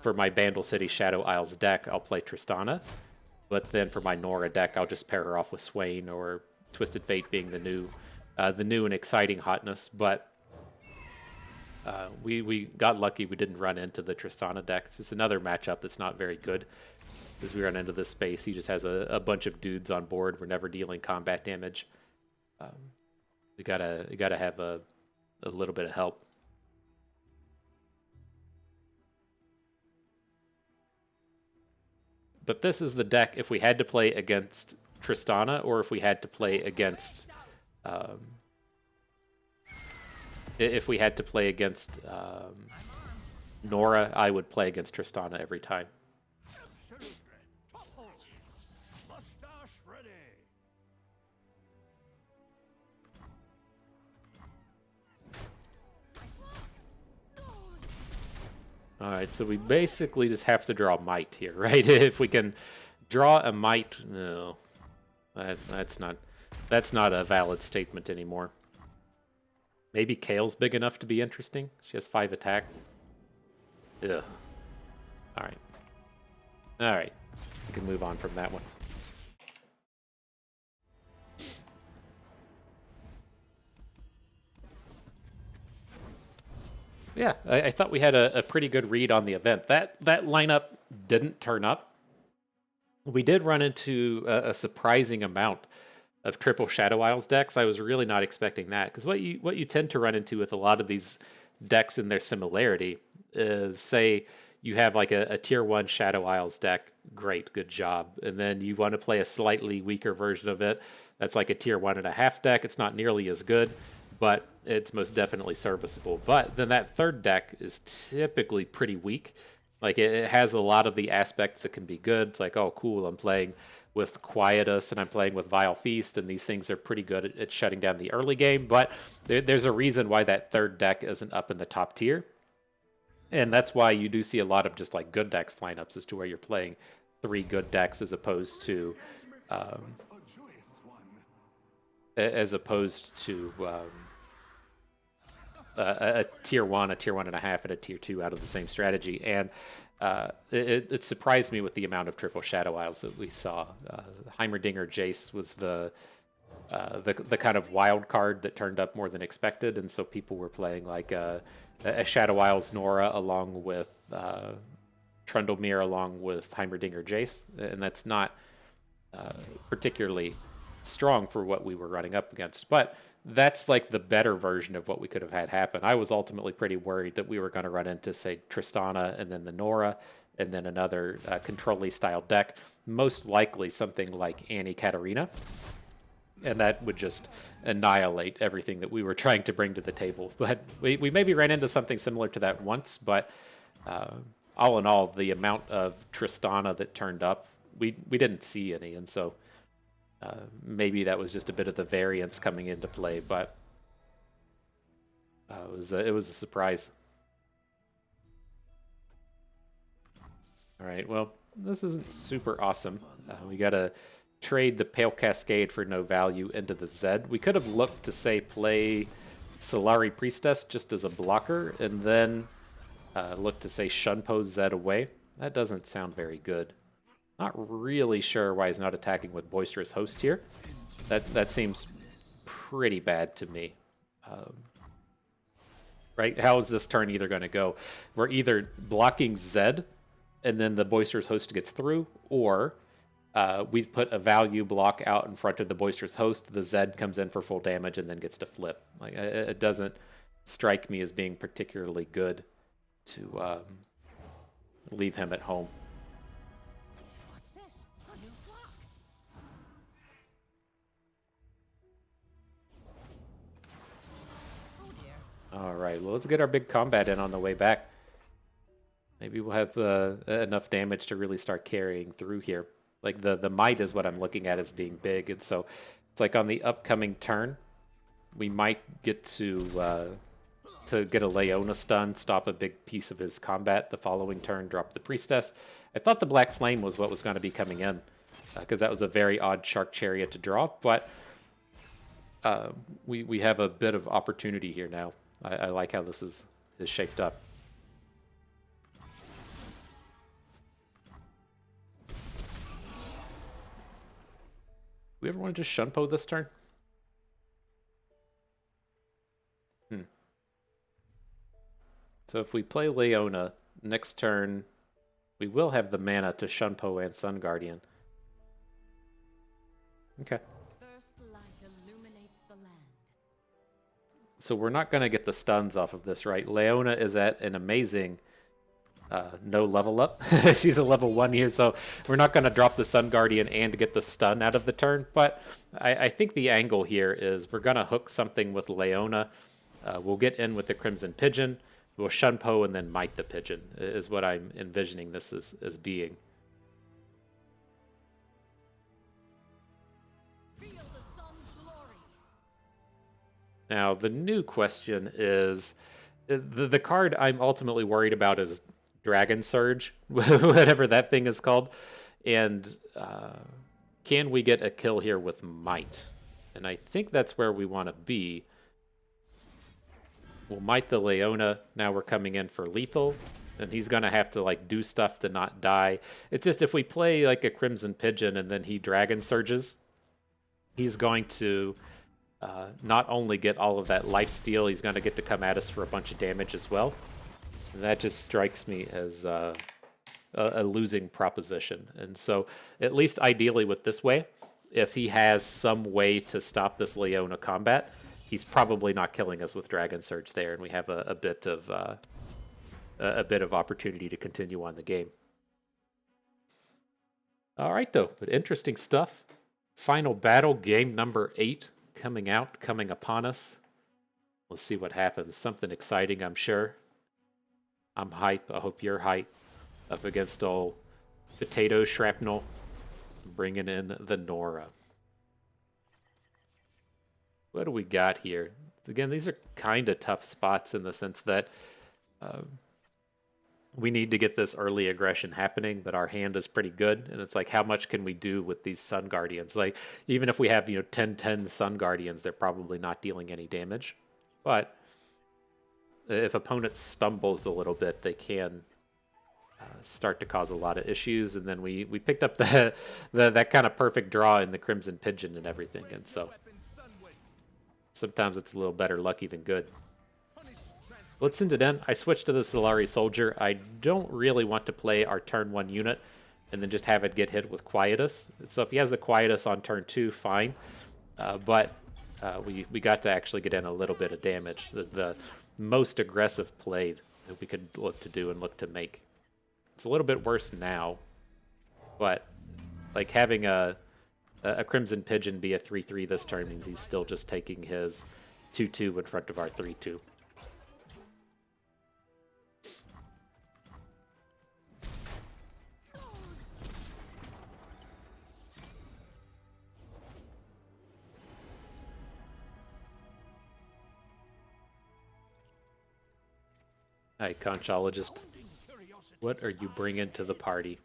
Speaker 1: for my Bandle City Shadow Isles deck, I'll play Tristana. But then for my Nora deck, I'll just pair her off with Swain or Twisted Fate being the new and exciting hotness. But we got lucky we didn't run into the Tristana deck. It's just another matchup that's not very good. As we run into this space, he just has a bunch of dudes on board. We're never dealing combat damage. You gotta have a little bit of help. But this is the deck if we had to play against Tristana, or if we had to play against Nora, I would play against Tristana every time. Alright, so we basically just have to draw Might here, right? If we can draw a Might, no. That's not a valid statement anymore. Maybe Kale's big enough to be interesting. She has 5 attack. Ugh. Alright. Alright. We can move on from that one. Yeah, I thought we had a pretty good read on the event. That lineup didn't turn up. We did run into a surprising amount of triple Shadow Isles decks. I was really not expecting that, because what you tend to run into with a lot of these decks in their similarity is, say you have like a tier 1 Shadow Isles deck, great, good job, and then you want to play a slightly weaker version of it that's like a tier 1.5 deck. It's not nearly as good, but it's most definitely serviceable. But then that third deck is typically pretty weak. Like, it has a lot of the aspects that can be good. It's like, oh, cool, I'm playing with Quietus and I'm playing with Vile Feast, and these things are pretty good at shutting down the early game. But there's a reason why that third deck isn't up in the top tier. And that's why you do see a lot of just like good decks lineups, as to where you're playing 3 good decks as opposed to a tier 1, a tier 1.5, and a tier 2 out of the same strategy. And it surprised me with the amount of triple Shadow Isles that we saw. Heimerdinger Jace was the kind of wild card that turned up more than expected, and so people were playing like a Shadow Isles Nora along with Trundlemere along with Heimerdinger Jace, and that's not particularly strong for what we were running up against. But that's like the better version of what we could have had happen. I was ultimately pretty worried that we were going to run into, say, Tristana and then the Nora and then another control-y style deck, most likely something like Annie Katarina, and that would just annihilate everything that we were trying to bring to the table. But we maybe ran into something similar to that once, but all in all, the amount of Tristana that turned up, we didn't see any, and so maybe that was just a bit of the variance coming into play, but it was a surprise. All right, well, this isn't super awesome. We got to trade the Pale Cascade for no value into the Zed. We could have looked to, say, play Solari Priestess just as a blocker, and then look to, say, Shunpo Zed away. That doesn't sound very good. Not really sure why he's not attacking with Boisterous Host here. That seems pretty bad to me. Right? How is this turn either going to go? We're either blocking Zed, and then the Boisterous Host gets through, or we've put a value block out in front of the Boisterous Host, the Zed comes in for full damage and then gets to flip. Like, it doesn't strike me as being particularly good to leave him at home. All right, well, let's get our big combat in on the way back. Maybe we'll have enough damage to really start carrying through here. Like, the might is what I'm looking at as being big, and so it's like on the upcoming turn, we might get to get a Leona stun, stop a big piece of his combat. The following turn, drop the Priestess. I thought the Black Flame was what was going to be coming in, because that was a very odd Shark Chariot to draw, but we have a bit of opportunity here now. I like how this is shaped up. We ever want to just Shunpo this turn? So if we play Leona, next turn we will have the mana to Shunpo and Sun Guardian. Okay. So we're not going to get the stuns off of this, right? Leona is at an amazing no level up. She's a level 1 here, so we're not going to drop the Sun Guardian and get the stun out of the turn. But I think the angle here is we're going to hook something with Leona. We'll get in with the Crimson Pigeon. We'll Shunpo and then Might the Pigeon is what I'm envisioning this as being. Now, the new question is, the card I'm ultimately worried about is Dragon Surge, whatever that thing is called. And can we get a kill here with Might? And I think that's where we want to be. We'll Might the Leona. Now we're coming in for lethal. And he's going to have to like do stuff to not die. It's just if we play like a Crimson Pigeon and then he Dragon Surges, he's going to... not only get all of that lifesteal, he's going to get to come at us for a bunch of damage as well. And that just strikes me as a losing proposition. And so, at least ideally with this way, if he has some way to stop this Leona combat, he's probably not killing us with Dragon Surge there, and we have a bit of opportunity to continue on the game. All right, though, but interesting stuff. Final battle, game number 8, coming upon us. Let's see what happens. Something exciting, I'm sure. I'm hype. I hope you're hype. Up against old Potato Shrapnel, bringing in the Nora. What do we got here? Again, these are kind of tough spots in the sense that we need to get this early aggression happening, but our hand is pretty good. And it's like, how much can we do with these Sun Guardians? Like, even if we have, 10-10 Sun Guardians, they're probably not dealing any damage. But if opponents stumbles a little bit, they can start to cause a lot of issues. And then we picked up that kind of perfect draw in the Crimson Pigeon and everything. And so sometimes it's a little better lucky than good. Let's send it in. I switched to the Solari Soldier. I don't really want to play our turn 1 unit and then just have it get hit with Quietus. So if he has the Quietus on turn 2, fine. But we got to actually get in a little bit of damage. The most aggressive play that we could look to do and look to make. It's a little bit worse now, but like having a Crimson Pigeon be a 3-3 this turn means he's still just taking his 2-2 in front of our 3-2. Hi, Conchologist. What are you bringing to the party?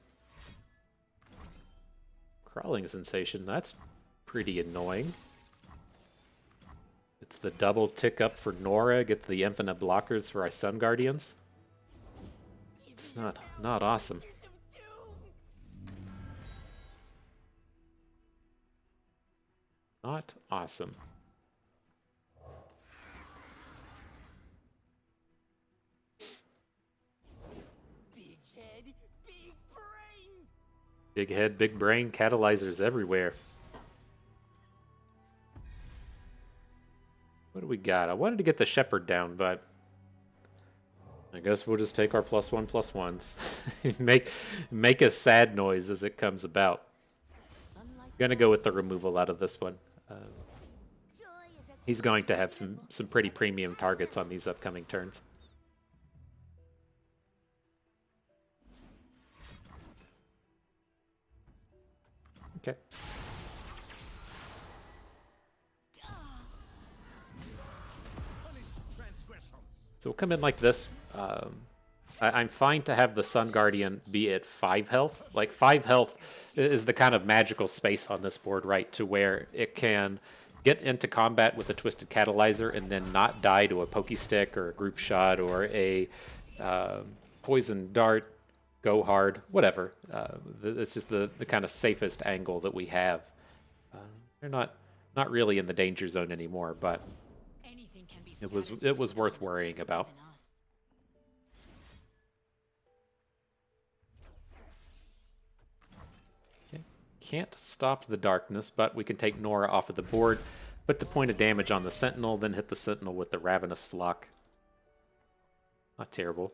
Speaker 1: Crawling sensation, that's pretty annoying. It's the double tick up for Nora, gets the infinite blockers for our Sun Guardians. It's not awesome. Not awesome. Big head, big brain, catalyzers everywhere. What do we got? I wanted to get the Shepherd down, but I guess we'll just take our +1/+1s. make a sad noise as it comes about. Gonna go with the removal out of this one. He's going to have some pretty premium targets on these upcoming turns. Okay. So we'll come in like this. I'm fine to have the Sun Guardian be at 5 health. Like 5 health is the kind of magical space on this board, right? To where it can get into combat with a Twisted Catalyzer and then not die to a Pokey Stick or a Group Shot or a Poison Dart. Go hard, whatever. It's just the kind of safest angle that we have. They're not really in the danger zone anymore, but it was worth worrying about. Okay. Can't stop the darkness, but we can take Nora off of the board, put the point of damage on the Sentinel, then hit the Sentinel with the Ravenous Flock. Not terrible.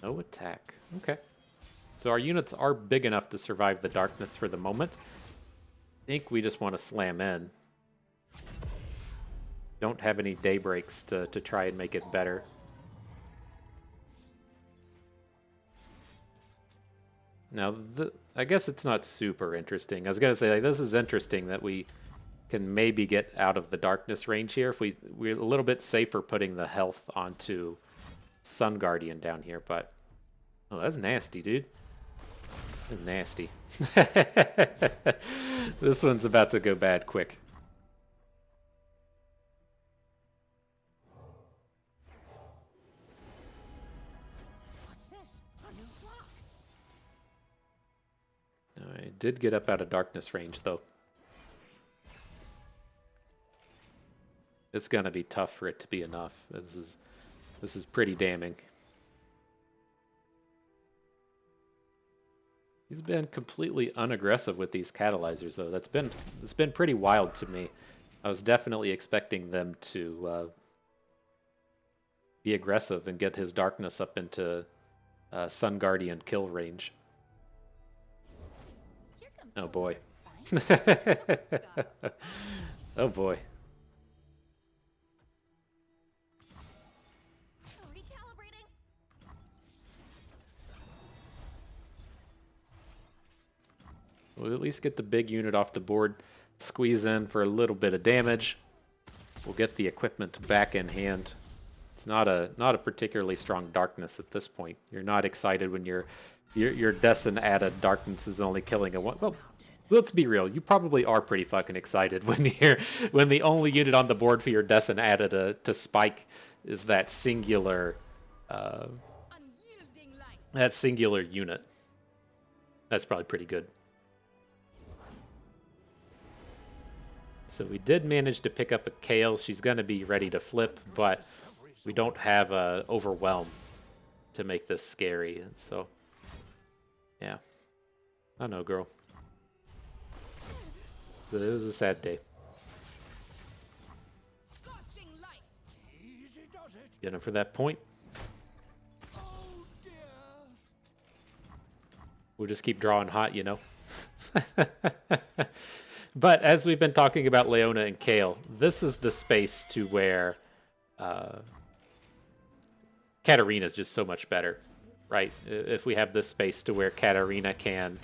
Speaker 1: No attack. Okay. So our units are big enough to survive the darkness for the moment. I think we just want to slam in. Don't have any Daybreaks to try and make it better. Now, I guess it's not super interesting. I was going to say, like, this is interesting that we can maybe get out of the darkness range here. If we're a little bit safer putting the health onto Sun Guardian down here, but oh, that's nasty, dude. That's nasty. This one's about to go bad quick. I did get up out of darkness range, though. it's gonna be tough for it to be enough. This is pretty damning. He's been completely unaggressive with these catalyzers, though. It's been pretty wild to me. I was definitely expecting them to be aggressive and get his darkness up into Sun Guardian kill range. Oh boy. Oh boy.
Speaker 2: Recalibrating.
Speaker 1: We'll at least get the big unit off the board, squeeze in for a little bit of damage. We'll get the equipment back in hand. It's not a particularly strong darkness at this point. You're not excited when your Dessen added darkness is only killing a one. Well, let's be real. You probably are pretty fucking excited when the only unit on the board for your Dessen added to spike is that singular
Speaker 2: Unyielding light.
Speaker 1: unit. That's probably pretty good. So we did manage to pick up a Kayle. She's going to be ready to flip, but we don't have a Overwhelm to make this scary. So, yeah. I know, girl. So it was a sad day.
Speaker 2: Scorching light.
Speaker 3: Easy does it.
Speaker 1: Get him for that point.
Speaker 3: Oh dear.
Speaker 1: We'll just keep drawing hot, you know. But as we've been talking about Leona and Kayle, this is the space to where Katarina is just so much better, right? If we have this space to where Katarina can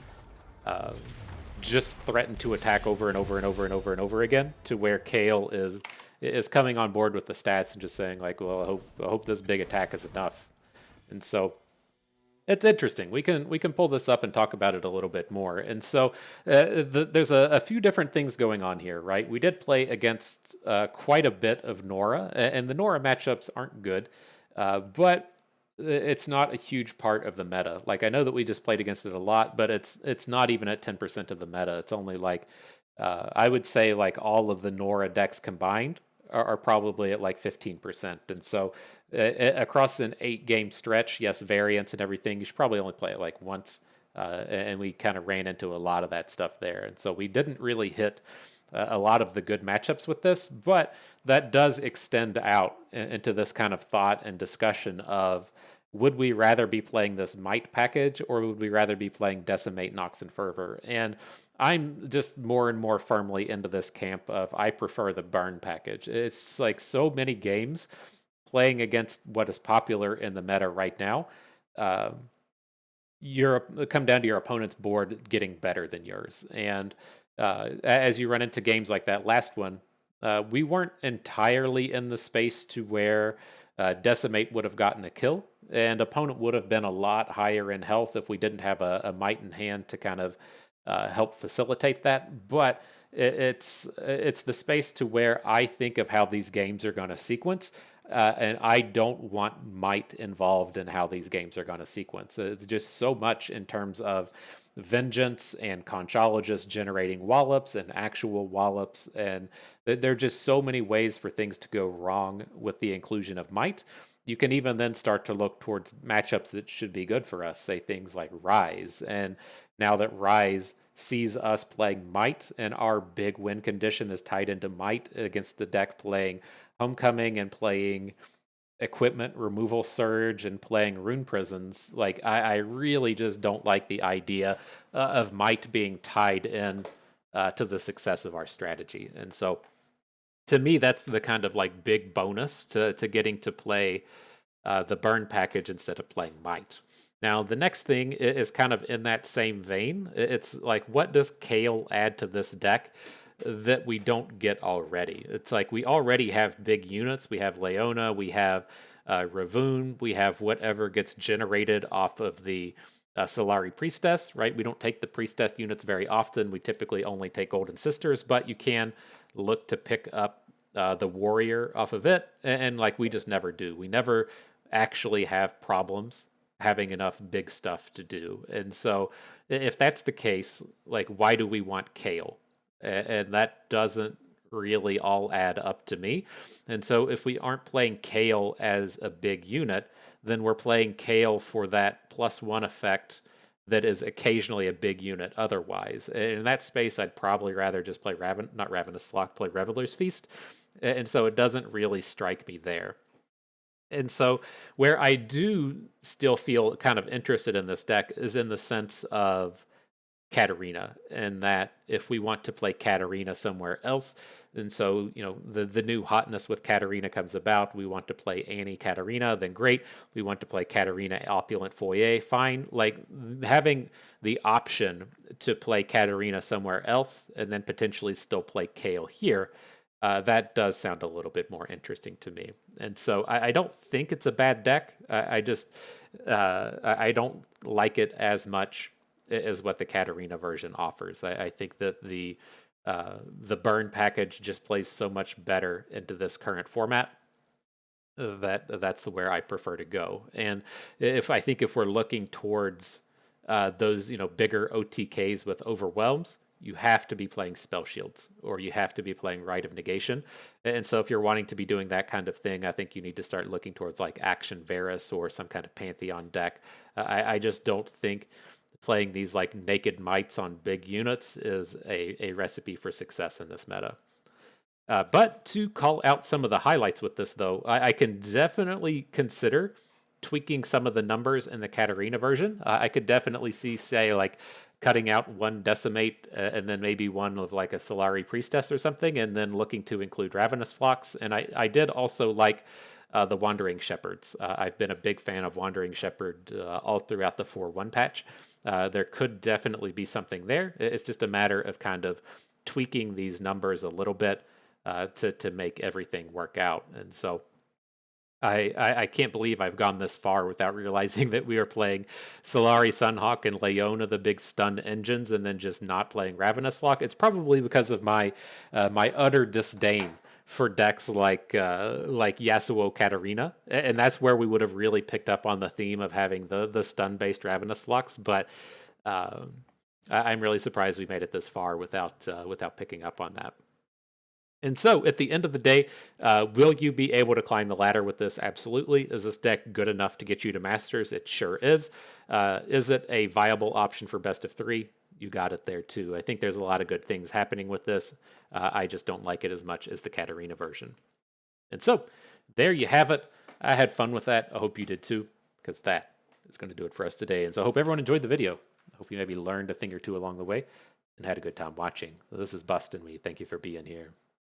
Speaker 1: just threaten to attack over and over and over and over and over again, to where Kayle is coming on board with the stats and just saying like, well, I hope this big attack is enough. And so it's interesting. We can pull this up and talk about it a little bit more. And so there's a few different things going on here, right? We did play against quite a bit of Nora, and the Nora matchups aren't good, but it's not a huge part of the meta. Like, I know that we just played against it a lot, but it's not even at 10% of the meta. It's only like, I would say like all of the Nora decks combined are probably at like 15%. And so across an 8-game stretch, yes, variants and everything, you should probably only play it like once. And we kind of ran into a lot of that stuff there. And so we didn't really hit a lot of the good matchups with this, but that does extend out into this kind of thought and discussion of, would we rather be playing this Might package, or would we rather be playing Decimate, Nox, and Fervor? And I'm just more and more firmly into this camp of, I prefer the Burn package. It's like so many games playing against what is popular in the meta right now. Come down to your opponent's board getting better than yours. And as you run into games like that last one, we weren't entirely in the space to where Decimate would have gotten a kill, and opponent would have been a lot higher in health if we didn't have a Might in hand to kind of help facilitate that. But it's the space to where I think of how these games are going to sequence, and I don't want Might involved in how these games are going to sequence. It's just so much in terms of Vengeance and Conchologist generating wallops and actual wallops, and there are just so many ways for things to go wrong with the inclusion of Might. You can even then start to look towards matchups that should be good for us, say things like Rise. And now that Rise sees us playing Might, and our big win condition is tied into Might against the deck playing Homecoming and playing Equipment Removal Surge and playing Rune Prisons, like I really just don't like the idea of Might being tied in to the success of our strategy. And so to me, that's the kind of like big bonus to getting to play the Burn package instead of playing Might. Now, the next thing is kind of in that same vein. It's like, what does Kayle add to this deck that we don't get already? It's like we already have big units. We have Leona, we have Ravoon, we have whatever gets generated off of the Solari Priestess, right? We don't take the Priestess units very often. We typically only take Golden Sisters, but you can look to pick up the Warrior off of it, and like we just never do. We never actually have problems having enough big stuff to do. And so if that's the case, like, why do we want Kayle? And that doesn't really all add up to me. And so if we aren't playing Kayle as a big unit, then we're playing Kayle for that +1 effect that is occasionally a big unit otherwise. In that space, I'd probably rather just play not Ravenous Flock, play Reveler's Feast. And so it doesn't really strike me there. And so where I do still feel kind of interested in this deck is in the sense of Katarina, and that if we want to play Katarina somewhere else, and so the new hotness with Katarina comes about, we want to play Annie Katarina, then great. We want to play Katarina Opulent Foyer, fine. Like having the option to play Katarina somewhere else and then potentially still play Kayle here, that does sound a little bit more interesting to me. And so I don't think it's a bad deck. I I don't like it as much as what the Katarina version offers. I think that the burn package just plays so much better into this current format that's where I prefer to go. And if we're looking towards those bigger OTKs with overwhelms, you have to be playing Spell Shields or you have to be playing Rite of Negation. And so if you're wanting to be doing that kind of thing, I think you need to start looking towards like Action Varus or some kind of Pantheon deck. I just don't think playing these like naked mites on big units is a recipe for success in this meta. But to call out some of the highlights with this, though, I can definitely consider tweaking some of the numbers in the Katarina version. I could definitely see, say, like cutting out one Decimate and then maybe one of like a Solari Priestess or something, and then looking to include Ravenous Flocks. And I did also like the Wandering Shepherds. I've been a big fan of Wandering Shepherd all throughout the 4-1 patch. There could definitely be something there. It's just a matter of kind of tweaking these numbers a little bit to make everything work out. And so I can't believe I've gone this far without realizing that we are playing Solari Sunhawk and Leona, the big stun engines, and then just not playing Ravenous Flock. It's probably because of my my utter disdain for decks like Yasuo Katarina, and that's where we would have really picked up on the theme of having the stun-based Ravenous Flocks. But I'm really surprised we made it this far without picking up on that. And so, at the end of the day, will you be able to climb the ladder with this? Absolutely. Is this deck good enough to get you to Masters? It sure is. Is it a viable option for best of 3? You got it there too. I think there's a lot of good things happening with this. I just don't like it as much as the Katarina version. And so, there you have it. I had fun with that. I hope you did too, because that is going to do it for us today. And so I hope everyone enjoyed the video. I hope you maybe learned a thing or two along the way and had a good time watching. This is Bust and we thank you for being here.